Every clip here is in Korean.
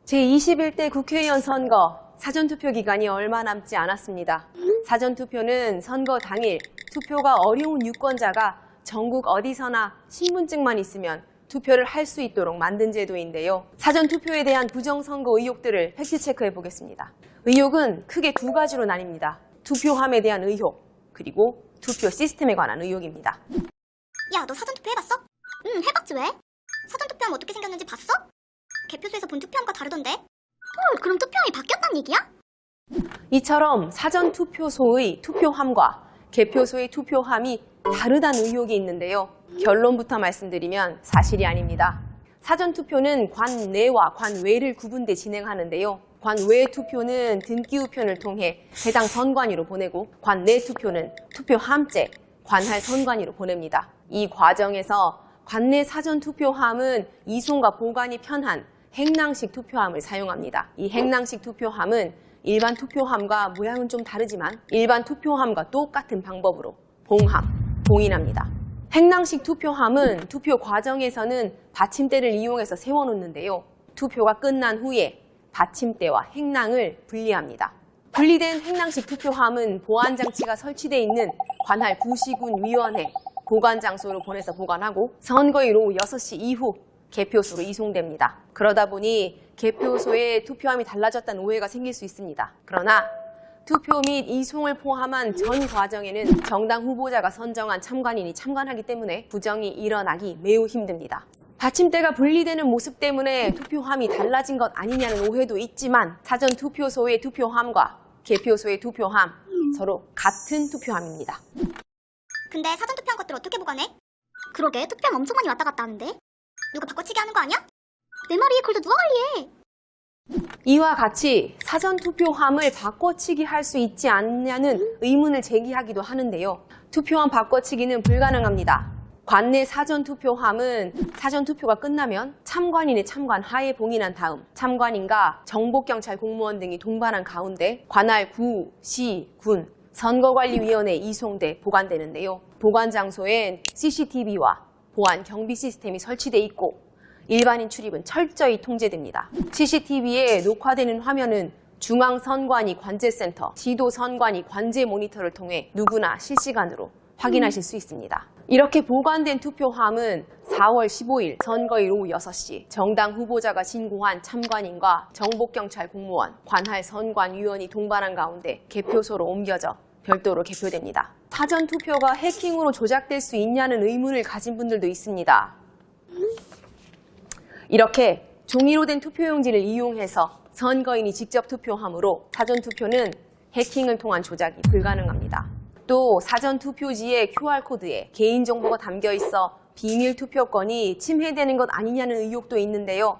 제21대 국회의원 선거 사전투표 기간이 얼마 남지 않았습니다. 사전투표는 선거 당일 투표가 어려운 유권자가 전국 어디서나 신분증만 있으면 투표를 할 수 있도록 만든 제도인데요. 사전투표에 대한 부정선거 의혹들을 팩트체크해 보겠습니다. 의혹은 크게 두 가지로 나뉩니다. 투표함에 대한 의혹, 그리고 투표 시스템에 관한 의혹입니다. 야, 너 사전투표 해봤어? 응, 해봤지 왜? 사전투표함 어떻게 생겼는지 봤어? 개표소에서 본 투표함과 다르던데? 헐, 그럼 투표함이 바뀌었단 얘기야? 이처럼 사전투표소의 투표함과 개표소의 투표함이 다르다는 의혹이 있는데요. 결론부터 말씀드리면 사실이 아닙니다. 사전투표는 관내와 관외를 구분돼 진행하는데요. 관외 투표는 등기우편을 통해 해당 선관위로 보내고 관내 투표는 투표함째 관할 선관위로 보냅니다. 이 과정에서 관내 사전투표함은 이송과 보관이 편한 행랑식 투표함을 사용합니다. 이 행랑식 투표함은 일반 투표함과 모양은 좀 다르지만 일반 투표함과 똑같은 방법으로 봉인합니다. 행랑식 투표함은 투표 과정에서는 받침대를 이용해서 세워놓는데요. 투표가 끝난 후에 받침대와 행랑을 분리합니다. 분리된 행랑식 투표함은 보안장치가 설치되어 있는 관할 구시군위원회 보관장소로 보내서 보관하고 선거일 오후 6시 이후 개표소로 이송됩니다. 그러다 보니 개표소에 투표함이 달라졌다는 오해가 생길 수 있습니다. 그러나 투표 및 이송을 포함한 전 과정에는 정당 후보자가 선정한 참관인이 참관하기 때문에 부정이 일어나기 매우 힘듭니다. 받침대가 분리되는 모습 때문에 투표함이 달라진 것 아니냐는 오해도 있지만 사전 투표소의 투표함과 개표소의 투표함 서로 같은 투표함입니다. 근데 사전투표한 것들 어떻게 보관해? 그러게, 투표함 엄청 많이 왔다 갔다 하는데? 누가 바꿔치기 하는 거 아니야? 내 말이 그걸 누가 관리해? 이와 같이 사전투표함을 바꿔치기 할 수 있지 않냐는 의문을 제기하기도 하는데요. 투표함 바꿔치기는 불가능합니다. 관내 사전투표함은 사전투표가 끝나면 참관인의 참관 하에 봉인한 다음 참관인과 정복경찰 공무원 등이 동반한 가운데 관할 구, 시, 군, 선거관리위원회에 이송돼 보관되는데요. 보관 장소엔 CCTV와 보안 경비 시스템이 설치돼 있고 일반인 출입은 철저히 통제됩니다. CCTV에 녹화되는 화면은 중앙선관위 관제센터, 지도선관위 관제 모니터를 통해 누구나 실시간으로 확인하실 수 있습니다. 이렇게 보관된 투표함은 4월 15일 선거일 오후 6시 정당 후보자가 신고한 참관인과 정복경찰 공무원, 관할 선관위원이 동반한 가운데 개표소로 옮겨져 별도로 개표됩니다. 사전투표가 해킹으로 조작될 수 있냐는 의문을 가진 분들도 있습니다. 이렇게 종이로 된 투표용지를 이용해서 선거인이 직접 투표함으로 사전투표는 해킹을 통한 조작이 불가능합니다. 또 사전투표지의 QR코드에 개인정보가 담겨 있어 비밀 투표권이 침해되는 것 아니냐는 의혹도 있는데요.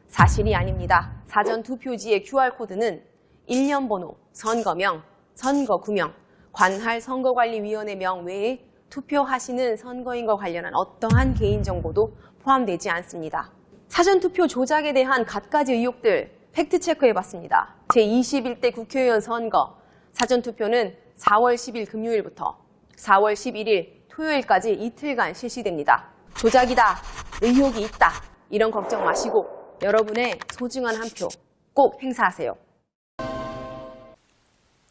사실이 아닙니다. 사전투표지의 QR코드는 일련번호, 선거명, 선거구명, 관할 선거관리위원회명 외에 투표하시는 선거인과 관련한 어떠한 개인정보도 포함되지 않습니다. 사전투표 조작에 대한 갖가지 의혹들 팩트체크해봤습니다. 제21대 국회의원 선거 사전투표는 4월 10일 금요일부터 4월 11일 토요일까지 이틀간 실시됩니다. 조작이다, 의혹이 있다 이런 걱정 마시고 여러분의 소중한 한 표 꼭 행사하세요.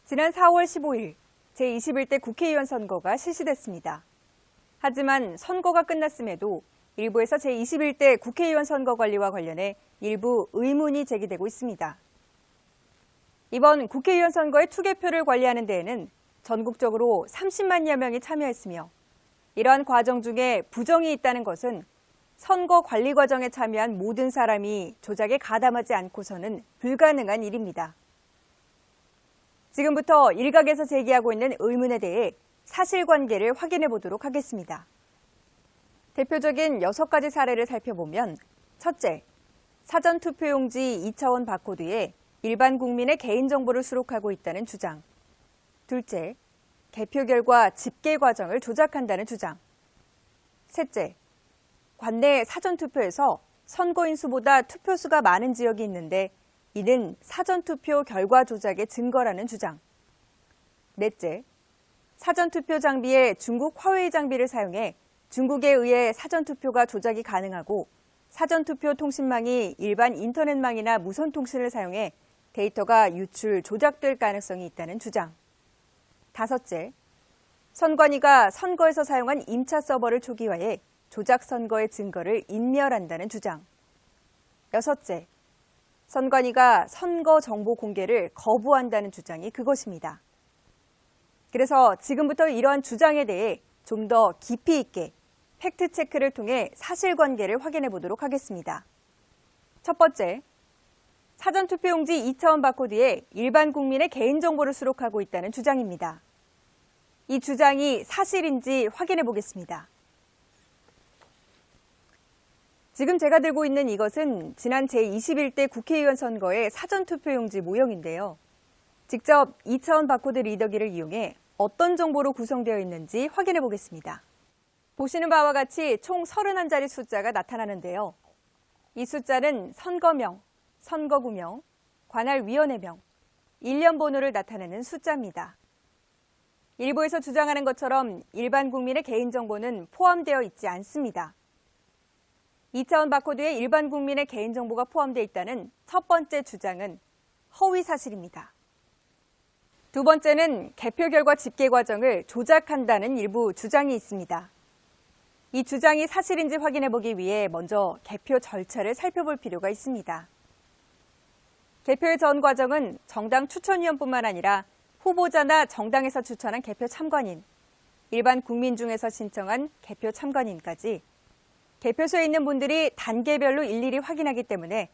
지난 4월 15일 제21대 국회의원 선거가 실시됐습니다. 하지만 선거가 끝났음에도 일부에서 제21대 국회의원 선거 관리와 관련해 일부 의문이 제기되고 있습니다. 이번 국회의원 선거의 투개표를 관리하는 데에는 전국적으로 30만여 명이 참여했으며 이러한 과정 중에 부정이 있다는 것은 선거 관리 과정에 참여한 모든 사람이 조작에 가담하지 않고서는 불가능한 일입니다. 지금부터 일각에서 제기하고 있는 의문에 대해 사실관계를 확인해 보도록 하겠습니다. 대표적인 6가지 사례를 살펴보면 첫째, 사전투표용지 2차원 바코드에 일반 국민의 개인정보를 수록하고 있다는 주장. 둘째, 개표 결과 집계 과정을 조작한다는 주장. 셋째, 관내 사전투표에서 선거인 수보다 투표수가 많은 지역이 있는데 이는 사전투표 결과 조작의 증거라는 주장. 넷째, 사전투표 장비에 중국 화웨이 장비를 사용해 중국에 의해 사전투표가 조작이 가능하고 사전투표 통신망이 일반 인터넷망이나 무선통신을 사용해 데이터가 유출, 조작될 가능성이 있다는 주장. 다섯째, 선관위가 선거에서 사용한 임차 서버를 초기화해 조작 선거의 증거를 인멸한다는 주장. 여섯째, 선관위가 선거 정보 공개를 거부한다는 주장이 그것입니다. 그래서 지금부터 이러한 주장에 대해 좀 더 깊이 있게 팩트체크를 통해 사실관계를 확인해 보도록 하겠습니다. 첫 번째, 사전투표용지 2차원 바코드에 일반 국민의 개인정보를 수록하고 있다는 주장입니다. 이 주장이 사실인지 확인해 보겠습니다. 지금 제가 들고 있는 이것은 지난 제21대 국회의원 선거의 사전투표용지 모형인데요. 직접 2차원 바코드 리더기를 이용해 어떤 정보로 구성되어 있는지 확인해 보겠습니다. 보시는 바와 같이 총 31자리 숫자가 나타나는데요. 이 숫자는 선거명, 선거구명, 관할위원회명, 일련번호를 나타내는 숫자입니다. 일부에서 주장하는 것처럼 일반 국민의 개인정보는 포함되어 있지 않습니다. 2차원 바코드에 일반 국민의 개인정보가 포함되어 있다는 첫 번째 주장은 허위 사실입니다. 두 번째는 개표 결과 집계 과정을 조작한다는 일부 주장이 있습니다. 이 주장이 사실인지 확인해 보기 위해 먼저 개표 절차를 살펴볼 필요가 있습니다. 개표의 전 과정은 정당 추천위원뿐만 아니라 후보자나 정당에서 추천한 개표 참관인, 일반 국민 중에서 신청한 개표 참관인까지 개표소에 있는 분들이 단계별로 일일이 확인하기 때문에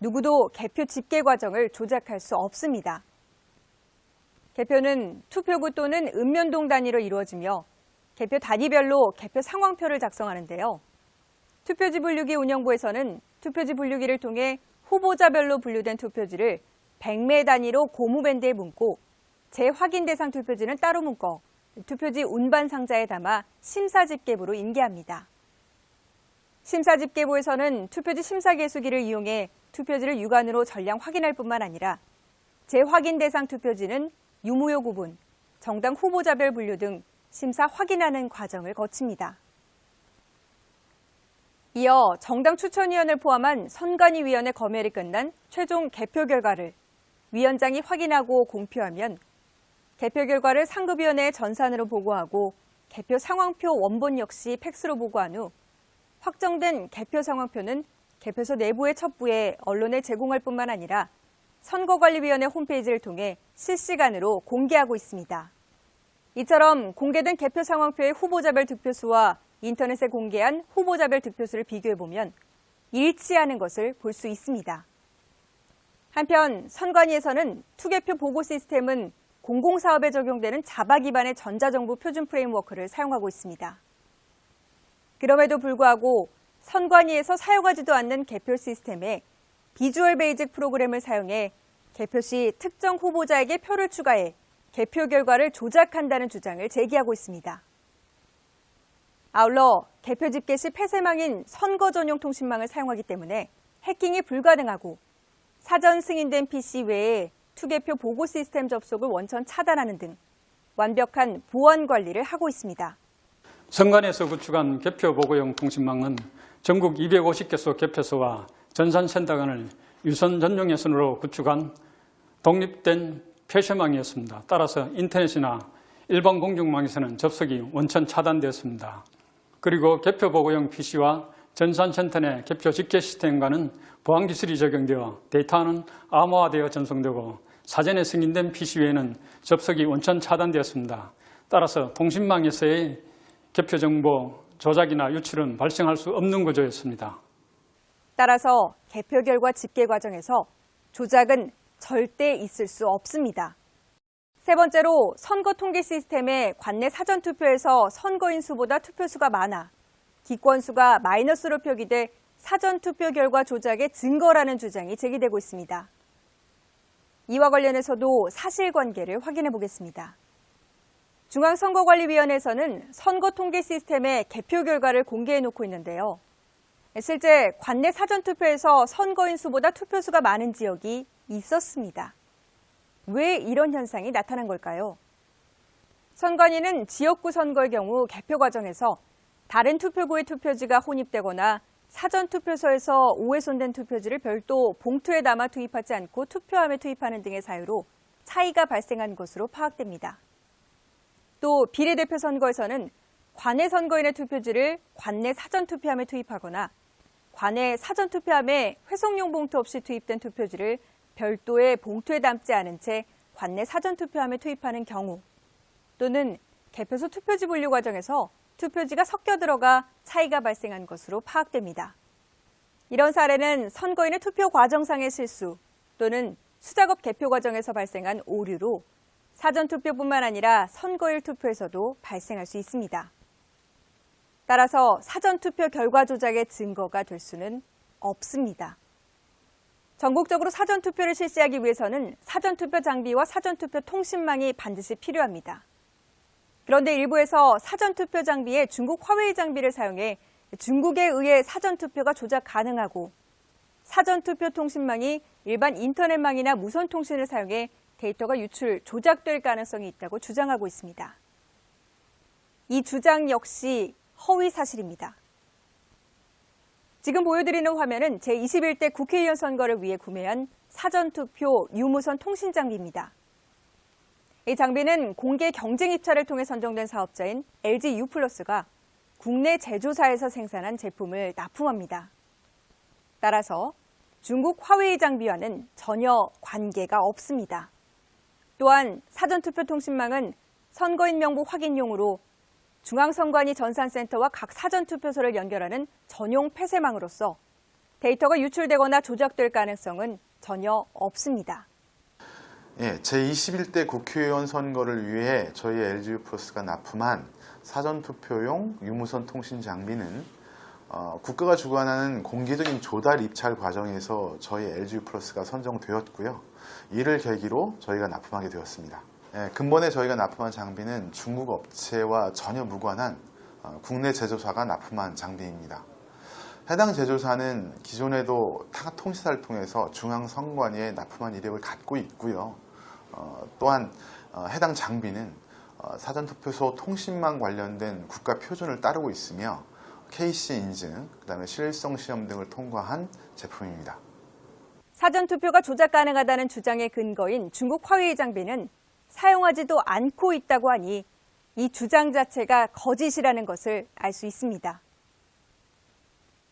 누구도 개표 집계 과정을 조작할 수 없습니다. 개표는 투표구 또는 읍면동 단위로 이루어지며 개표 단위별로 개표 상황표를 작성하는데요. 투표지 분류기 운영부에서는 투표지 분류기를 통해 후보자별로 분류된 투표지를 100매 단위로 고무밴드에 묶고 재확인 대상 투표지는 따로 묶어 투표지 운반 상자에 담아 심사집계부로 인계합니다. 심사집계부에서는 투표지 심사계수기를 이용해 투표지를 육안으로 전량 확인할 뿐만 아니라 재확인 대상 투표지는 유무효 구분, 정당 후보자별 분류 등 심사 확인하는 과정을 거칩니다. 이어 정당 추천위원을 포함한 선관위위원회 검열이 끝난 최종 개표 결과를 위원장이 확인하고 공표하면 개표 결과를 상급위원회에 전산으로 보고하고 개표 상황표 원본 역시 팩스로 보고한 후 확정된 개표 상황표는 개표소 내부의 첩부에 언론에 제공할 뿐만 아니라 선거관리위원회 홈페이지를 통해 실시간으로 공개하고 있습니다. 이처럼 공개된 개표 상황표의 후보자별 득표수와 인터넷에 공개한 후보자별 득표수를 비교해보면 일치하는 것을 볼 수 있습니다. 한편 선관위에서는 투개표 보고 시스템은 공공사업에 적용되는 자바 기반의 전자정부 표준 프레임워크를 사용하고 있습니다. 그럼에도 불구하고 선관위에서 사용하지도 않는 개표 시스템에 비주얼 베이직 프로그램을 사용해 개표 시 특정 후보자에게 표를 추가해 개표 결과를 조작한다는 주장을 제기하고 있습니다. 아울러 개표 집계 시 폐쇄망인 선거 전용 통신망을 사용하기 때문에 해킹이 불가능하고 사전 승인된 PC 외에 투개표 보고 시스템 접속을 원천 차단하는 등 완벽한 보안 관리를 하고 있습니다. 선관위에서 구축한 개표 보고용 통신망은 전국 250개소 개표소와 전산센터간을 유선 전용 예선으로 구축한 독립된 폐쇄망이었습니다. 따라서 인터넷이나 일반 공중망에서는 접속이 원천 차단되었습니다. 그리고 개표 보고용 PC와 전산센터 내 개표 집계 시스템과는 보안 기술이 적용되어 데이터는 암호화되어 전송되고 사전에 승인된 PC 외에는 접속이 원천 차단되었습니다. 따라서 통신망에서의 개표 정보 조작이나 유출은 발생할 수 없는 구조였습니다. 따라서 개표 결과 집계 과정에서 조작은 절대 있을 수 없습니다. 세 번째로 선거 통계 시스템에 관내 사전투표에서 선거인 수보다 투표수가 많아 기권수가 마이너스로 표기돼 사전투표 결과 조작의 증거라는 주장이 제기되고 있습니다. 이와 관련해서도 사실관계를 확인해 보겠습니다. 중앙선거관리위원회에서는 선거 통계 시스템에 개표 결과를 공개해 놓고 있는데요. 실제 관내 사전투표에서 선거인 수보다 투표수가 많은 지역이 있었습니다. 왜 이런 현상이 나타난 걸까요? 선관위는 지역구 선거의 경우 개표 과정에서 다른 투표구의 투표지가 혼입되거나 사전투표소에서 오훼손된 투표지를 별도 봉투에 담아 투입하지 않고 투표함에 투입하는 등의 사유로 차이가 발생한 것으로 파악됩니다. 또 비례대표 선거에서는 관내 선거인의 투표지를 관내 사전투표함에 투입하거나 관내 사전투표함에 회송용 봉투 없이 투입된 투표지를 별도의 봉투에 담지 않은 채 관내 사전투표함에 투입하는 경우, 또는 개표소 투표지 분류 과정에서 투표지가 섞여 들어가 차이가 발생한 것으로 파악됩니다. 이런 사례는 선거인의 투표 과정상의 실수 또는 수작업 개표 과정에서 발생한 오류로 사전투표뿐만 아니라 선거일 투표에서도 발생할 수 있습니다. 따라서 사전투표 결과 조작의 증거가 될 수는 없습니다. 전국적으로 사전투표를 실시하기 위해서는 사전투표 장비와 사전투표 통신망이 반드시 필요합니다. 그런데 일부에서 사전투표 장비에 중국 화웨이 장비를 사용해 중국에 의해 사전투표가 조작 가능하고 사전투표 통신망이 일반 인터넷망이나 무선통신을 사용해 데이터가 유출, 조작될 가능성이 있다고 주장하고 있습니다. 이 주장 역시 허위 사실입니다. 지금 보여드리는 화면은 제21대 국회의원 선거를 위해 구매한 사전투표 유무선 통신 장비입니다. 이 장비는 공개 경쟁 입찰을 통해 선정된 사업자인 LG유플러스가 국내 제조사에서 생산한 제품을 납품합니다. 따라서 중국 화웨이 장비와는 전혀 관계가 없습니다. 또한 사전투표 통신망은 선거인 명부 확인용으로 중앙선관위 전산센터와 각 사전투표소를 연결하는 전용 폐쇄망으로서 데이터가 유출되거나 조작될 가능성은 전혀 없습니다. 제21대 국회의원 선거를 위해 저희 LG유플러스가 납품한 사전투표용 유무선 통신 장비는 국가가 주관하는 공개적인 조달 입찰 과정에서 저희 LG유플러스가 선정되었고요. 이를 계기로 저희가 납품하게 되었습니다. 근본에 저희가 납품한 장비는 중국 업체와 전혀 무관한 국내 제조사가 납품한 장비입니다. 해당 제조사는 기존에도 타 통신사를 통해서 중앙선관위에 납품한 이력을 갖고 있고요. 또한 해당 장비는 사전투표소 통신망 관련된 국가 표준을 따르고 있으며 KC 인증, 그다음에 실일성 시험 등을 통과한 제품입니다. 사전투표가 조작 가능하다는 주장의 근거인 중국 화웨이 장비는 사용하지도 않고 있다고 하니 이 주장 자체가 거짓이라는 것을 알 수 있습니다.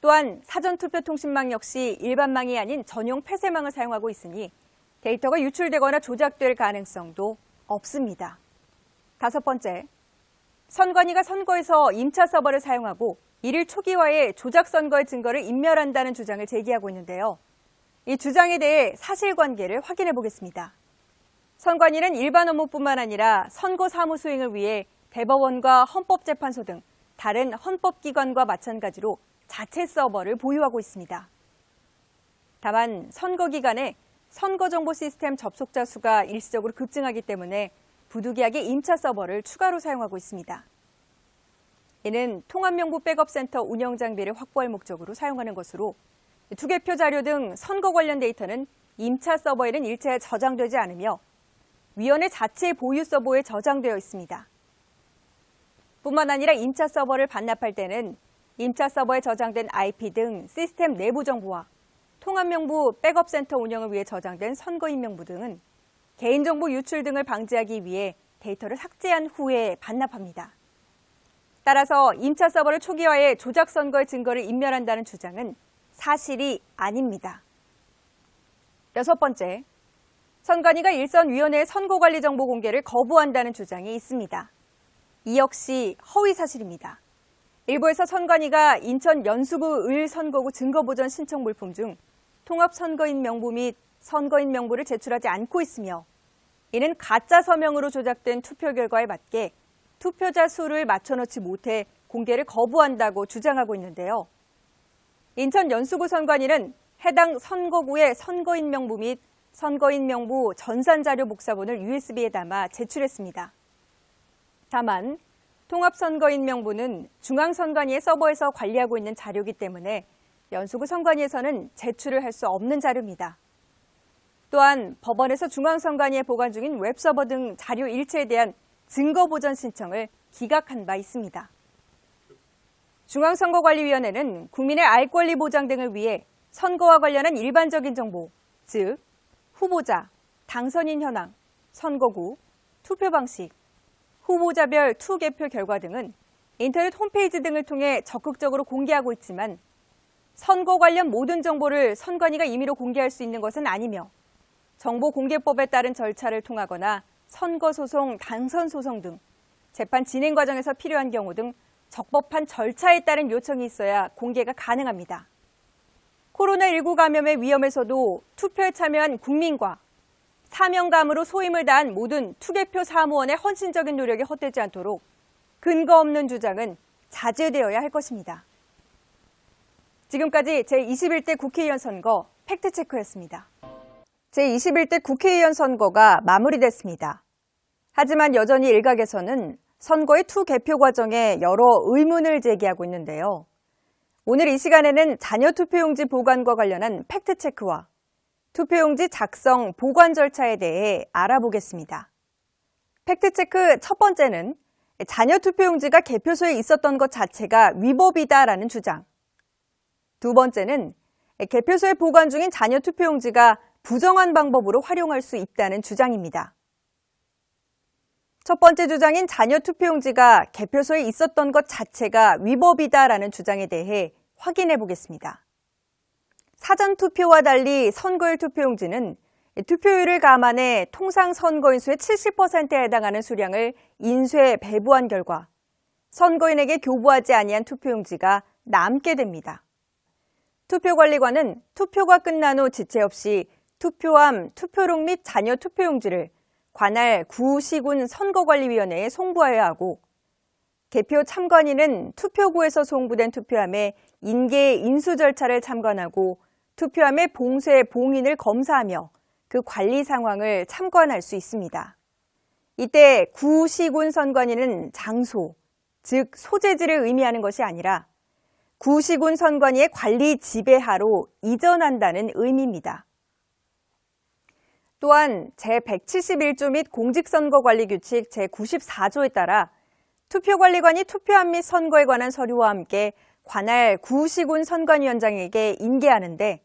또한 사전투표 통신망 역시 일반망이 아닌 전용 폐쇄망을 사용하고 있으니 데이터가 유출되거나 조작될 가능성도 없습니다. 다섯 번째, 선관위가 선거에서 임차 서버를 사용하고 이를 초기화해 조작 선거의 증거를 인멸한다는 주장을 제기하고 있는데요. 이 주장에 대해 사실관계를 확인해 보겠습니다. 선관위는 일반 업무뿐만 아니라 선거 사무 수행을 위해 대법원과 헌법재판소 등 다른 헌법기관과 마찬가지로 자체 서버를 보유하고 있습니다. 다만 선거 기간에 선거정보 시스템 접속자 수가 일시적으로 급증하기 때문에 부득이하게 임차 서버를 추가로 사용하고 있습니다. 이는 통합명부 백업센터 운영 장비를 확보할 목적으로 사용하는 것으로 투개표 자료 등 선거 관련 데이터는 임차 서버에는 일체 저장되지 않으며 위원회 자체 보유 서버에 저장되어 있습니다. 뿐만 아니라 임차 서버를 반납할 때는 임차 서버에 저장된 IP 등 시스템 내부 정보와 통합명부 백업센터 운영을 위해 저장된 선거인 명부 등은 개인정보 유출 등을 방지하기 위해 데이터를 삭제한 후에 반납합니다. 따라서 임차 서버를 초기화해 조작 선거의 증거를 인멸한다는 주장은 사실이 아닙니다. 여섯 번째, 선관위가 일선위원회의 선거관리 정보 공개를 거부한다는 주장이 있습니다. 이 역시 허위 사실입니다. 일부에서 선관위가 인천 연수구 을 선거구 증거보전 신청 물품 중 통합선거인 명부 및 선거인 명부를 제출하지 않고 있으며 이는 가짜 서명으로 조작된 투표 결과에 맞게 투표자 수를 맞춰놓지 못해 공개를 거부한다고 주장하고 있는데요. 인천 연수구 선관위는 해당 선거구의 선거인 명부 및 선거인 명부 전산자료 복사본을 USB에 담아 제출했습니다. 다만 통합선거인 명부는 중앙선관위의 서버에서 관리하고 있는 자료이기 때문에 연수구 선관위에서는 제출을 할 수 없는 자료입니다. 또한 법원에서 중앙선관위에 보관 중인 웹서버 등 자료 일체에 대한 증거보전 신청을 기각한 바 있습니다. 중앙선거관리위원회는 국민의 알 권리 보장 등을 위해 선거와 관련한 일반적인 정보, 즉 후보자, 당선인 현황, 선거구, 투표 방식, 후보자별 투개표 결과 등은 인터넷 홈페이지 등을 통해 적극적으로 공개하고 있지만 선거 관련 모든 정보를 선관위가 임의로 공개할 수 있는 것은 아니며 정보공개법에 따른 절차를 통하거나 선거소송, 당선소송 등 재판 진행 과정에서 필요한 경우 등 적법한 절차에 따른 요청이 있어야 공개가 가능합니다. 코로나19 감염의 위험에서도 투표에 참여한 국민과 사명감으로 소임을 다한 모든 투개표 사무원의 헌신적인 노력이 헛되지 않도록 근거 없는 주장은 자제되어야 할 것입니다. 지금까지 제21대 국회의원 선거 팩트체크였습니다. 제21대 국회의원 선거가 마무리됐습니다. 하지만 여전히 일각에서는 선거의 투개표 과정에 여러 의문을 제기하고 있는데요. 오늘 이 시간에는 자녀 투표용지 보관과 관련한 팩트체크와 투표용지 작성, 보관 절차에 대해 알아보겠습니다. 팩트체크 첫 번째는 자녀 투표용지가 개표소에 있었던 것 자체가 위법이다라는 주장. 두 번째는 개표소에 보관 중인 자녀 투표용지가 부정한 방법으로 활용할 수 있다는 주장입니다. 첫 번째 주장인 자녀 투표용지가 개표소에 있었던 것 자체가 위법이다라는 주장에 대해 확인해 보겠습니다. 사전 투표와 달리 선거일 투표용지는 투표율을 감안해 통상 선거인 수의 70%에 해당하는 수량을 인쇄 배부한 결과 선거인에게 교부하지 아니한 투표용지가 남게 됩니다. 투표관리관은 투표가 끝난 후 지체 없이 투표함, 투표록 및 자녀 투표용지를 관할 구시군 선거관리위원회에 송부하여야 하고 개표 참관인은 투표구에서 송부된 투표함의 인계 인수 절차를 참관하고 투표함의 봉쇄, 봉인을 검사하며 그 관리 상황을 참관할 수 있습니다. 이때 구시군 선관위는 장소, 즉 소재지를 의미하는 것이 아니라 구시군 선관위의 관리 지배하로 이전한다는 의미입니다. 또한 제171조 및 공직선거관리규칙 제94조에 따라 투표관리관이 투표함 및 선거에 관한 서류와 함께 관할 구시군 선관위원장에게 인계하는데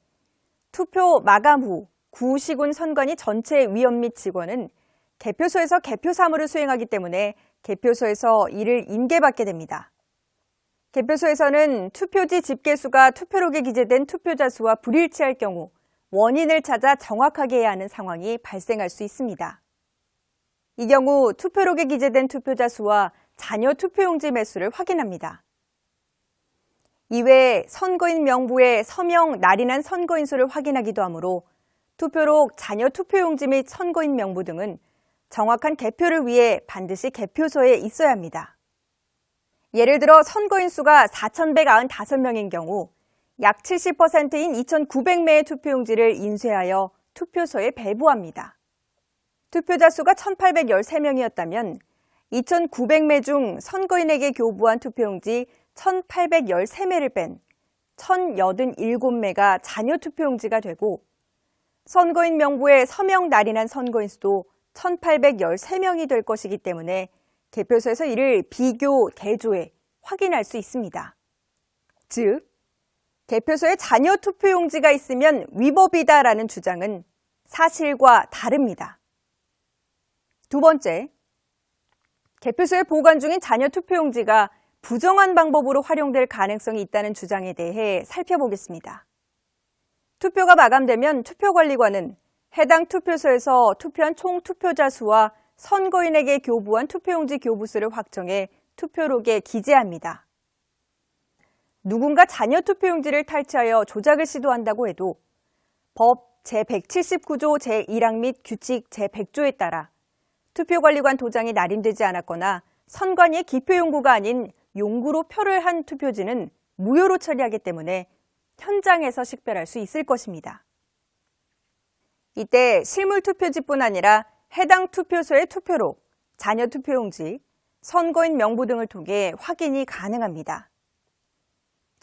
투표 마감 후 구시군 선관위 전체 위원 및 직원은 개표소에서 개표 사무를 수행하기 때문에 개표소에서 이를 인계받게 됩니다. 개표소에서는 투표지 집계수가 투표록에 기재된 투표자 수와 불일치할 경우 원인을 찾아 정확하게 해야 하는 상황이 발생할 수 있습니다. 이 경우 투표록에 기재된 투표자 수와 자녀 투표용지 매수를 확인합니다. 이외에 선거인 명부에 서명, 날인한 선거인 수를 확인하기도 하므로 투표록, 자녀 투표용지 및 선거인 명부 등은 정확한 개표를 위해 반드시 개표소에 있어야 합니다. 예를 들어 선거인 수가 4,195명인 경우 약 70%인 2,900매의 투표용지를 인쇄하여 투표소에 배부합니다. 투표자 수가 1,813명이었다면 2,900매 중 선거인에게 교부한 투표용지 1,813매를 뺀 1,087매가 자녀 투표용지가 되고 선거인 명부에 서명 날인한 선거인 수도 1,813명이 될 것이기 때문에 개표소에서 이를 비교, 대조해 확인할 수 있습니다. 즉, 개표소에 자녀 투표용지가 있으면 위법이다라는 주장은 사실과 다릅니다. 두 번째, 개표소에 보관 중인 자녀 투표용지가 부정한 방법으로 활용될 가능성이 있다는 주장에 대해 살펴보겠습니다. 투표가 마감되면 투표관리관은 해당 투표소에서 투표한 총 투표자 수와 선거인에게 교부한 투표용지 교부수를 확정해 투표록에 기재합니다. 누군가 자녀 투표용지를 탈취하여 조작을 시도한다고 해도 법 제179조 제1항 및 규칙 제100조에 따라 투표관리관 도장이 날인되지 않았거나 선관위의 기표용구가 아닌 용구로 표를 한 투표지는 무효로 처리하기 때문에 현장에서 식별할 수 있을 것입니다. 이때 실물투표지뿐 아니라 해당 투표소의 투표록, 자녀 투표용지, 선거인 명부 등을 통해 확인이 가능합니다.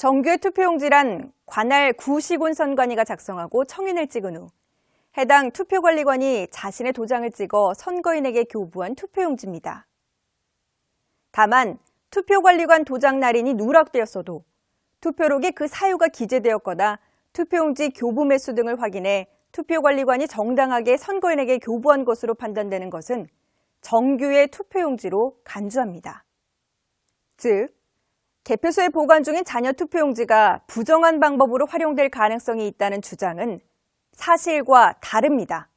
정규의 투표용지란 관할 구시군 선관위가 작성하고 청인을 찍은 후 해당 투표관리관이 자신의 도장을 찍어 선거인에게 교부한 투표용지입니다. 다만 투표관리관 도장 날인이 누락되었어도 투표록에 그 사유가 기재되었거나 투표용지 교부 매수 등을 확인해 투표관리관이 정당하게 선거인에게 교부한 것으로 판단되는 것은 정규의 투표용지로 간주합니다. 즉, 개표소에 보관 중인 잔여 투표용지가 부정한 방법으로 활용될 가능성이 있다는 주장은 사실과 다릅니다.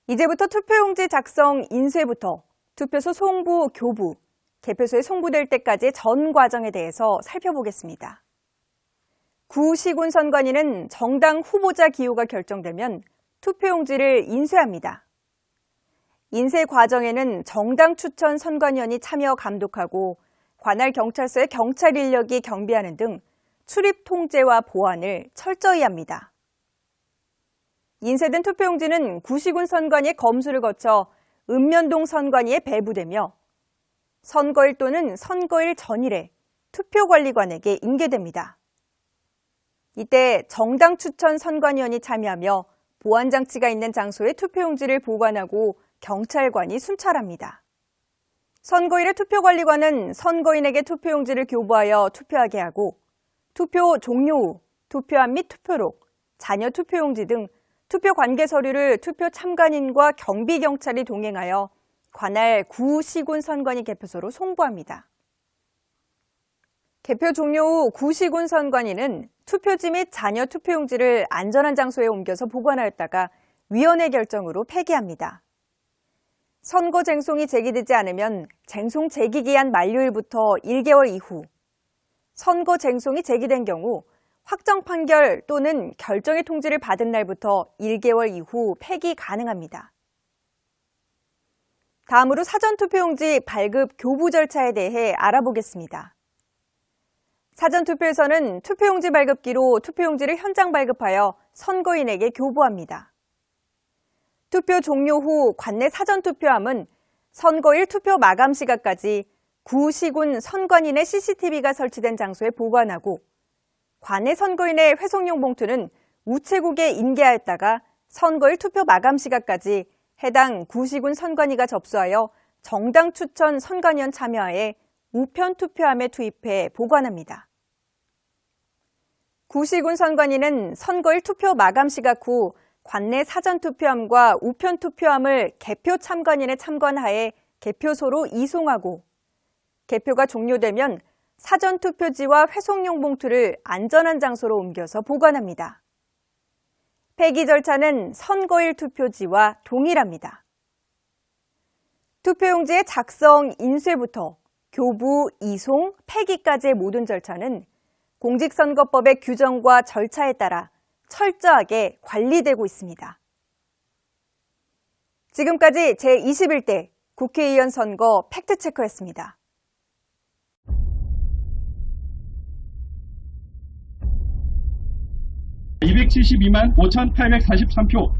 이제부터 투표용지 작성 인쇄부터 투표소 송부, 교부, 개표소에 송부될 때까지의 전 과정에 대해서 살펴보겠습니다. 구시군 선관위는 정당 후보자 기호가 결정되면 투표용지를 인쇄합니다. 인쇄 과정에는 정당 추천 선관위원이 참여 감독하고 관할 경찰서의 경찰 인력이 경비하는 등 출입 통제와 보안을 철저히 합니다. 인쇄된 투표용지는 구시군 선관위의 검수를 거쳐 읍면동 선관위에 배부되며 선거일 또는 선거일 전일에 투표관리관에게 인계됩니다. 이때 정당 추천 선관위원이 참여하며 보안장치가 있는 장소에 투표용지를 보관하고 경찰관이 순찰합니다. 선거일에 투표관리관은 선거인에게 투표용지를 교부하여 투표하게 하고 투표 종료 후 투표함 및 투표록, 잔여 투표용지 등 투표 관계 서류를 투표 참관인과 경비경찰이 동행하여 관할 구시군 선관위 개표소로 송부합니다. 개표 종료 후 구시군 선관위는 투표지 및 잔여 투표용지를 안전한 장소에 옮겨서 보관하였다가 위원회 결정으로 폐기합니다. 선거 쟁송이 제기되지 않으면 쟁송 제기 기한 만료일부터 1개월 이후, 선거 쟁송이 제기된 경우 확정 판결 또는 결정의 통지를 받은 날부터 1개월 이후 폐기 가능합니다. 다음으로 사전투표용지 발급 교부 절차에 대해 알아보겠습니다. 사전투표에서는 투표용지 발급기로 투표용지를 현장 발급하여 선거인에게 교부합니다. 투표 종료 후 관내 사전투표함은 선거일 투표 마감 시각까지 구시군 선관인의 CCTV가 설치된 장소에 보관하고 관내 선거인의 회송용 봉투는 우체국에 인계하였다가 선거일 투표 마감 시각까지 해당 구시군 선관위가 접수하여 정당 추천 선관위원 참여하에 우편 투표함에 투입해 보관합니다. 구시군 선관위는 선거일 투표 마감 시각 후 관내 사전투표함과 우편 투표함을 개표 참관인의 참관하에 개표소로 이송하고 개표가 종료되면 사전투표지와 회송용 봉투를 안전한 장소로 옮겨서 보관합니다. 폐기 절차는 선거일 투표지와 동일합니다. 투표용지의 작성, 인쇄부터 교부, 이송, 폐기까지의 모든 절차는 공직선거법의 규정과 절차에 따라 철저하게 관리되고 있습니다. 지금까지 제21대 국회의원 선거 팩트체크였습니다. (272만 5,843표)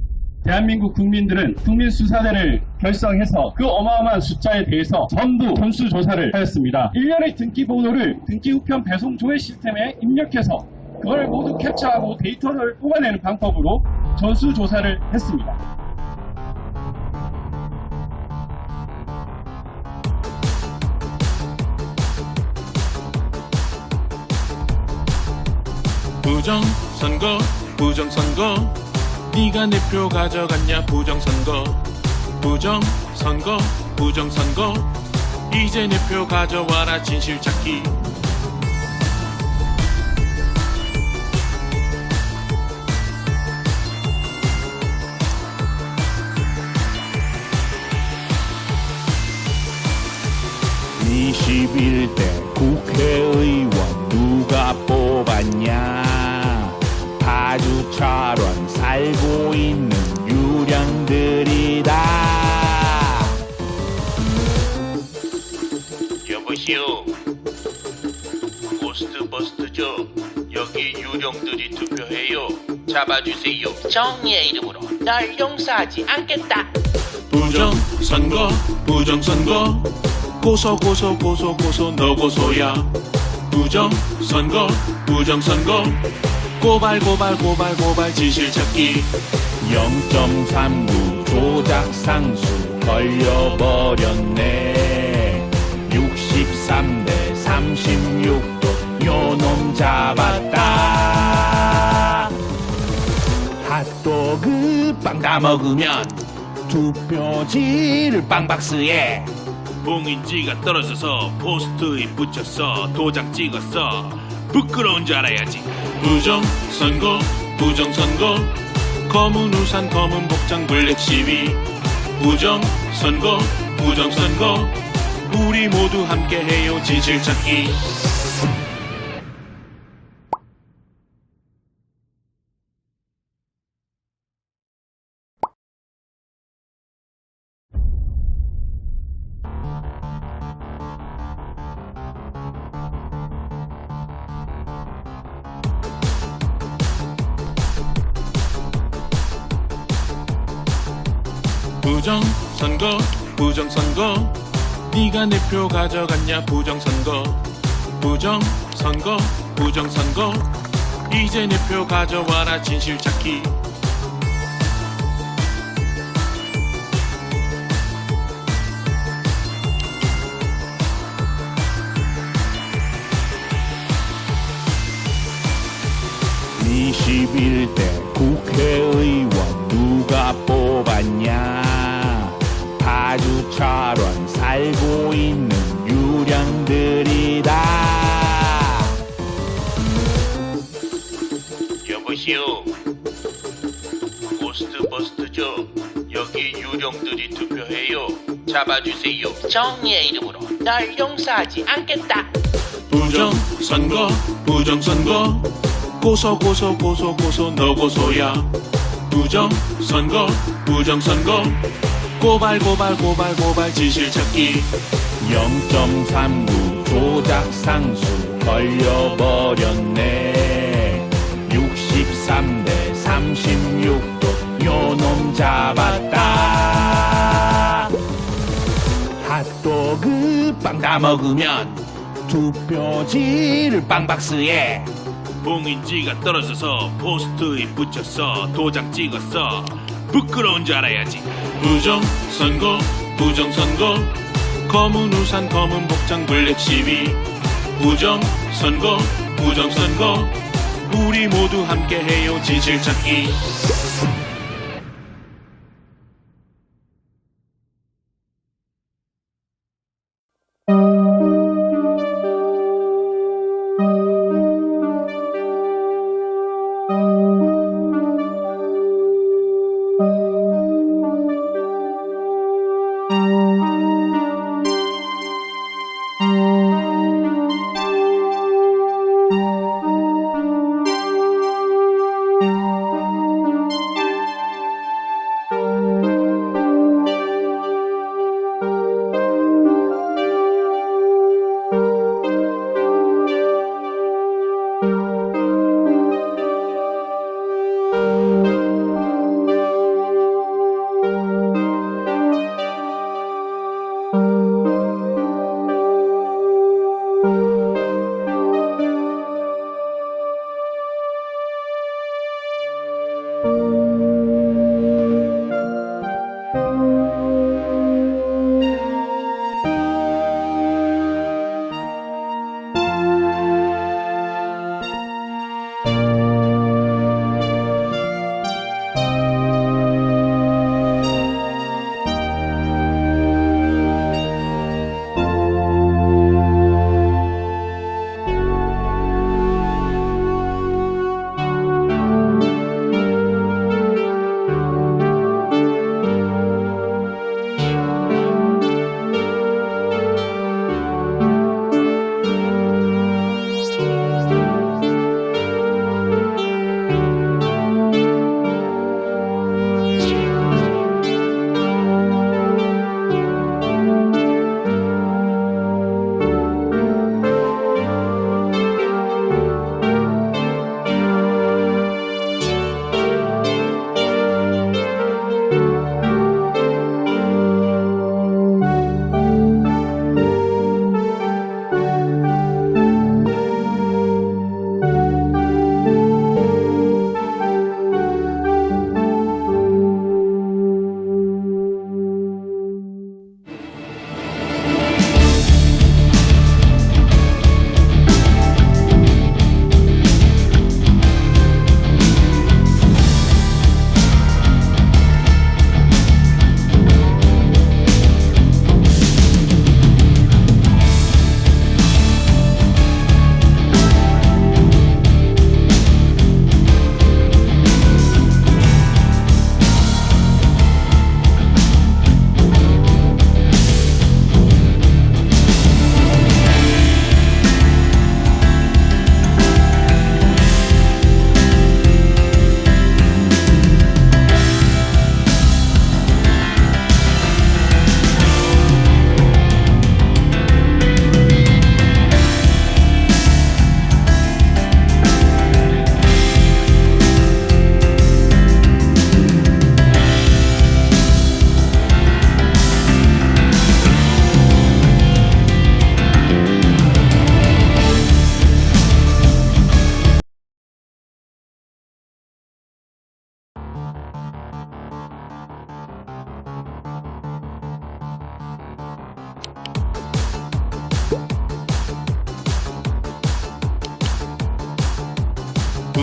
대한민국 국민들은 국민수사대를 결성해서 그 어마어마한 숫자에 대해서 전부 전수조사를 하였습니다. 일련의 등기 번호를 등기 우편 배송 조회 시스템에 입력해서 그걸 모두 캡처하고 데이터를 뽑아내는 방법으로 전수조사를 했습니다. 부정선거 부정선거 네가 내 표 가져갔냐 부정선거 부정선거 부정선거 이제 내 표 가져와라 진실 찾기 (21대) 국회의원 누가 뽑았냐 파주처럼 살고 있는 유령들이다. 여보시오 고스트버스트죠. 여기 유령들이 투표해요. 잡아주세요. 정의의 이름으로 널 용서하지 않겠다. 부정선거 부정선거 고소 너 고소야. 부정선거 부정선거 고발 진실 찾기 0.39 조작 상수 걸려버렸네. 64 따먹으면 투표지를 빵박스에 봉인지가 떨어져서 포스트잇 붙였어 도장 찍었어 부끄러운 줄 알아야지 부정선거 부정선거 검은 우산 검은 복장 블랙 시위 부정선거 부정선거 우리 모두 함께해요 진실 찾기 부정선거 부정선거 네가 내 표 가져갔냐 부정선거 부정선거 부정선거 이제 내 표 가져와라 진실 찾기 (21대) 국회의원 누가 뽑았냐 파주처럼 살고 있는 유령들이다. 여보시오 고스트버스트죠 여기 유령들이 투표해요 잡아주세요 정의의 이름으로 널 용서하지 않겠다 부정선거 부정선거 고소 고소 고소 고소 너 고소야 부정선거 부정선거 고발 고발 고발 고발 진실 찾기 0.39 조작 상수 걸려버렸네 63대 36도 요놈 잡았다. 핫도그 빵 따먹으면 투표지를 빵박스에 봉인지가 떨어져서 포스트잇 붙였어 도장 찍었어 부끄러운 줄 알아야지 부정선거 부정선거 검은 우산 검은 복장 블랙 시위 부정선거 부정선거 우리 모두 함께해요 진실 찾기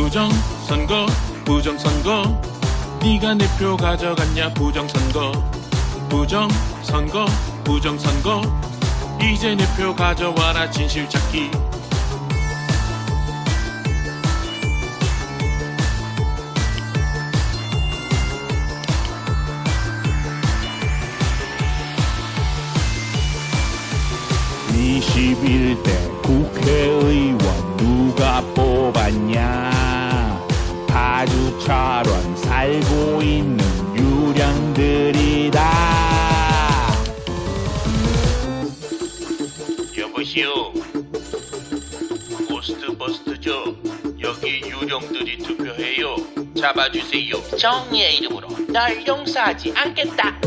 부정선거 부정선거 네가 내 표 가져갔냐 부정선거 부정선거 부정선거 이제 내 표 가져와라 진실 찾기 (21대) 국회의원 누가 뽑았냐 파주처럼 살고 있는 유령들이다. 여보시오 고스트버스트죠. 여기 유령들이 투표해요. 잡아주세요. 정의의 이름으로 널 용서하지 않겠다.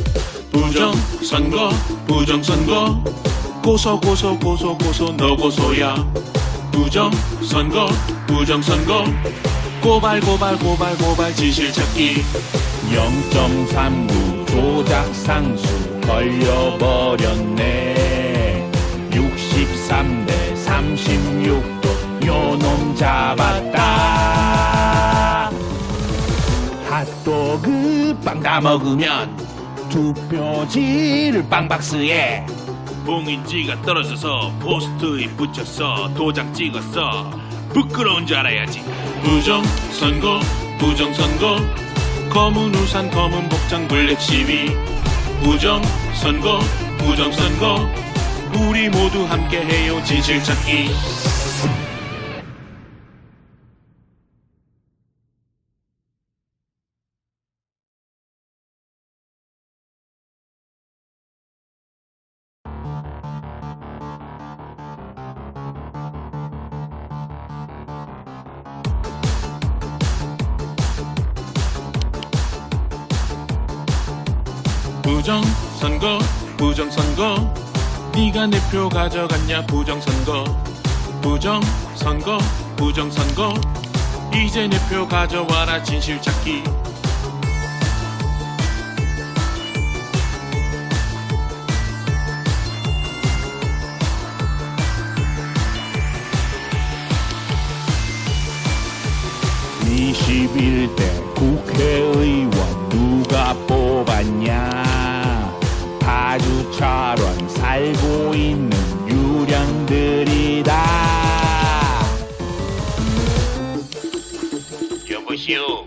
부정선거 부정선거 고소 너 고소야. 부정선거 부정선거 고발 진실 찾기 0.39 조작 상수 걸려버렸네. 63대 36도 요놈 잡았다. 핫도그 빵 다 먹으면 투표지를 빵박스에 봉인지가 떨어져서 포스트잇 붙였어. 도장 찍었어. 부끄러운 줄 알아야지. 부정선거 부정선거 검은 우산 검은 복장 블랙 시위 부정선거 부정선거 우리 모두 함께해요 진실 찾기. 부정선거 부정선거 네가 내 표 가져갔냐 부정선거 부정선거 부정선거 이제 내 표 가져와라 진실 찾기 (21대) 국회의원 누가 뽑았냐 파주처럼 살고 있는 유령들이다. 여보시오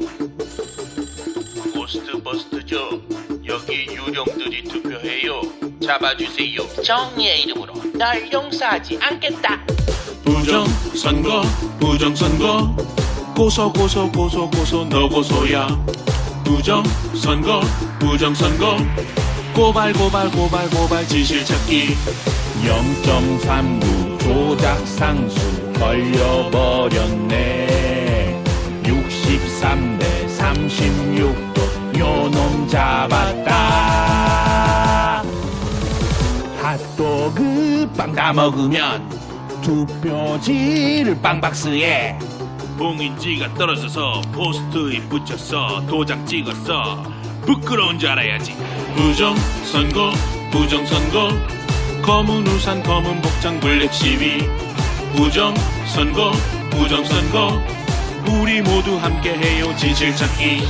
고스트버스트죠. 여기 유령들이 투표해요. 잡아주세요. 정의의 이름으로 널 용서하지 않겠다. 부정선거 부정선거 고소 너 고소야. 부정선거 부정선거 고발 진실 찾기 0.39 조작 상수 걸려버렸네. 63대 36도 요놈 잡았다. 핫도그 빵 다 먹으면 투표지를 빵박스에 봉인지가 떨어져서 포스트잇 붙였어. 도장 찍었어. 부끄러운 줄 알아야지. 부정선거 부정선거 검은 우산 검은 복장 블랙 시위 부정선거 부정선거 우리 모두 함께해요 진실 찾기.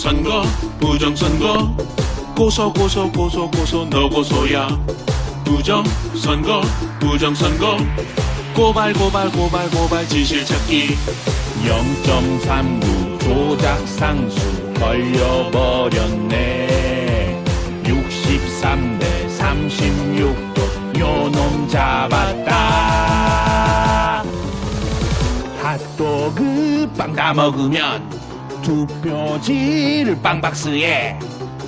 선거 부정선거 고소 너 고소야 부정선거 부정선거 고발 지실찾기 0.39 조작 상수 걸려버렸네 63대 36도 요놈 잡았다 핫도그 빵 다 먹으면 투표지를 빵박스에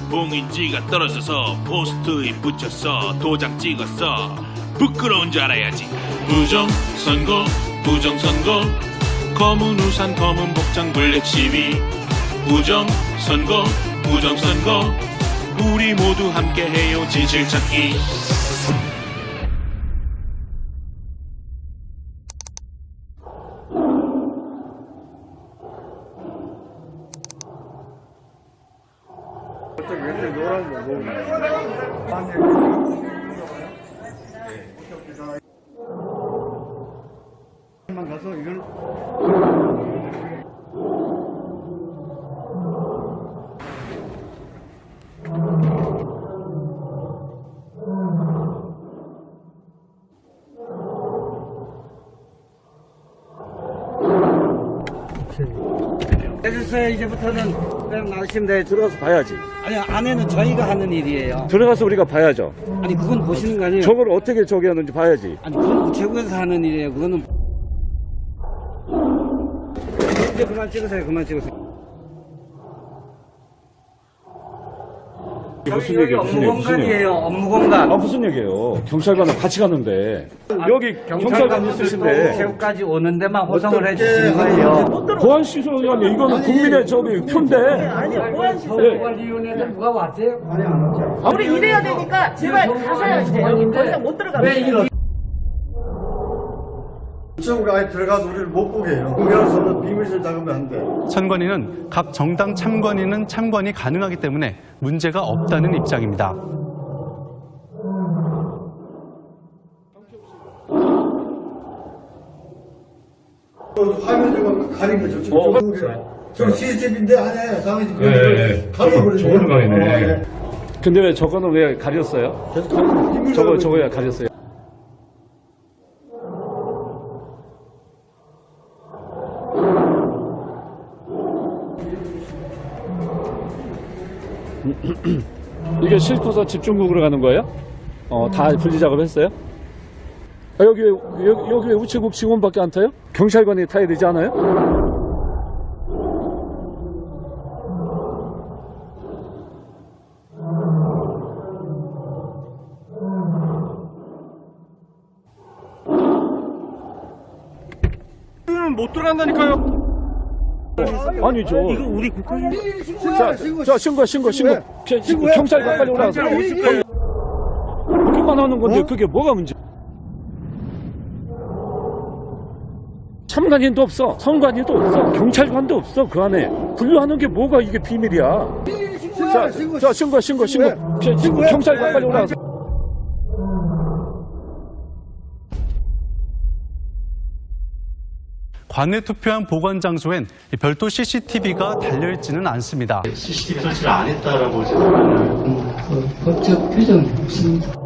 봉인지가 떨어져서 포스트잇 붙였어 도장 찍었어 부끄러운 줄 알아야지 부정선거 부정선거 검은 우산 검은 복장 블랙 시위 부정선거 부정선거 우리 모두 함께해요 지실찾기 해주세요. 이제부터는 그냥 나가시면 돼. 들어가서 봐야지. 아니, 안에는 저희가 하는 일이에요. 들어가서 우리가 봐야죠. 아니, 그건 보시는 거 아니에요? 저걸 어떻게 저기 하는지 봐야지. 아니, 그건 우체국에서 하는 일이에요. 그거는. 이제 그만 찍으세요. 그만 찍으세요. 무슨 얘기예요? 업무 공간이에요. 업무 공간. 아, 무슨 얘기예요? 경찰관은 같이 가는데. 여기 경찰관 있으신데. 우체국까지 오는 데만 호송을 해주시는 거예요. 보안시설이 아니에요. 이거는 국민의 저기 표인데. 아니, 보안시설관리위원회에서 누가 왔어요? 아니, 안 왔죠. 우리 일해야 되니까 제발 가셔야지. 여기 더 이상 못 들어가요. 우체국 안에 들어가서 우리를 못 보게 해요. 그래서 비밀실 잡으면 안 돼. 선관위는 각 정당 참관인은 참관이 가능하기 때문에 문제가 없다는 입장입니다. 화면 좀 가린 거죠. 저 CCTV인데 안에 상황이 가려버리네. 저거는 가리네. 근데 왜 저거는 왜 가렸어요? 계속 가리네. 저거 왜 가렸어요? 이게 싣고서 집중국으로 가는 거예요? 다 분리 작업했어요? 아, 여기 왜 우체국 직원밖에 안 타요? 경찰관이 타야 되지 않아요? 못 들어간다니까요. 아니죠. 이거 우리 국회의원. 자, 신고. 경찰관 빨리 올라가서. 그렇게만 하는 건데 그게 뭐가 문제? 참관인도 없어, 선관위도 없어, 경찰관도 없어. 그 안에 분류하는 게 뭐가 이게 비밀이야? 자, 신고. 경찰관 빨리 올라가서. 관내 투표한 보관 장소엔 별도 CCTV가 달려있지는 않습니다. CCTV 설치를 안 했다라고 제가 법적 규정이 없습니다.